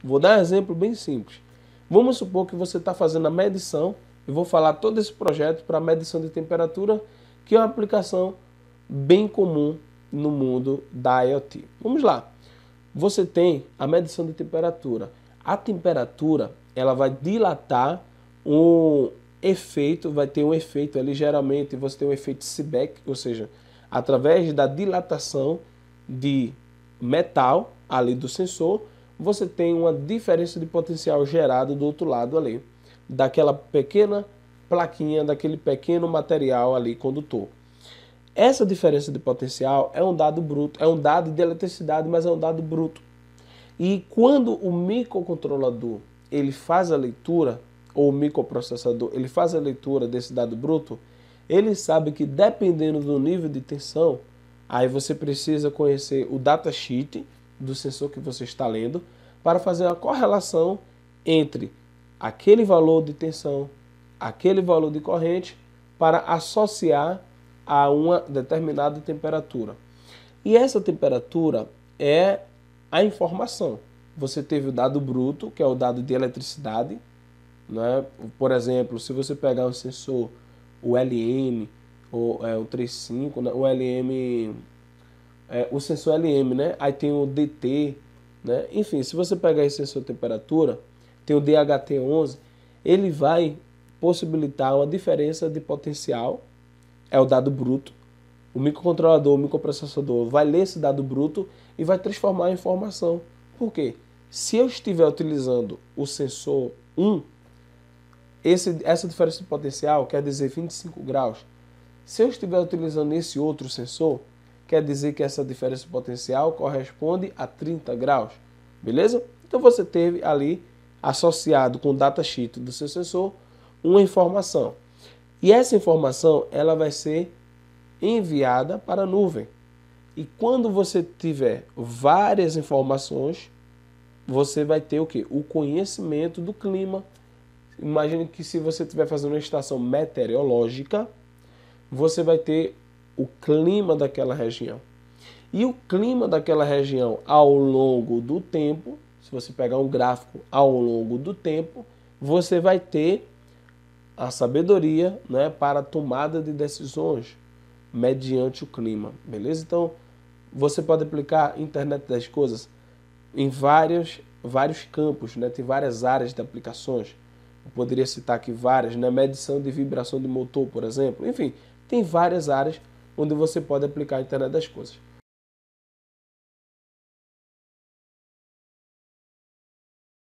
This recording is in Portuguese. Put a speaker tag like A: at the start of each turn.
A: Vou dar um exemplo bem simples. Vamos supor que você está fazendo a medição, eu vou falar todo esse projeto para medição de temperatura, que é uma aplicação bem comum no mundo da IoT. Vamos lá. Você tem a medição de temperatura. A temperatura, ela vai dilatar um efeito, vai ter um efeito ali, geralmente você tem um efeito Seebeck, ou seja, através da dilatação de metal ali do sensor, você tem uma diferença de potencial gerado do outro lado ali, daquela pequena plaquinha, daquele pequeno material ali condutor. Essa diferença de potencial é um dado bruto, é um dado de eletricidade, mas é um dado bruto. E quando o microcontrolador ele faz a leitura, ou o microprocessador ele faz a leitura desse dado bruto, ele sabe que dependendo do nível de tensão, aí você precisa conhecer o datasheet do sensor que você está lendo para fazer a correlação entre aquele valor de tensão, aquele valor de corrente, para associar a uma determinada temperatura. E essa temperatura é a informação. Você teve o dado bruto, que é o dado de eletricidade, né? Por exemplo, se você pegar um sensor, o LM, ou o 35, né? O LM, o sensor LM, né? Aí tem o DT, né? Enfim, se você pegar esse sensor de temperatura, tem o DHT11, ele vai possibilitar uma diferença de potencial, é o dado bruto. O microcontrolador, o microprocessador vai ler esse dado bruto e vai transformar em informação. Por quê? Se eu estiver utilizando o sensor 1, essa diferença de potencial quer dizer 25 graus. Se eu estiver utilizando esse outro sensor, quer dizer que essa diferença de potencial corresponde a 30 graus. Beleza? Então você teve ali, associado com o datasheet do seu sensor, uma informação. E essa informação ela vai ser enviada para a nuvem. E quando você tiver várias informações, você vai ter o quê? O conhecimento do clima. Imagine que se você estiver fazendo uma estação meteorológica, você vai ter o clima daquela região. E o clima daquela região ao longo do tempo, se você pegar um gráfico ao longo do tempo, você vai ter a sabedoria, né, para a tomada de decisões mediante o clima, beleza? Então, você pode aplicar a internet das coisas em vários campos, né? Tem várias áreas de aplicações. Eu poderia citar aqui várias, né? Medição de vibração de motor, por exemplo. Enfim, tem várias áreas onde você pode aplicar a internet das coisas.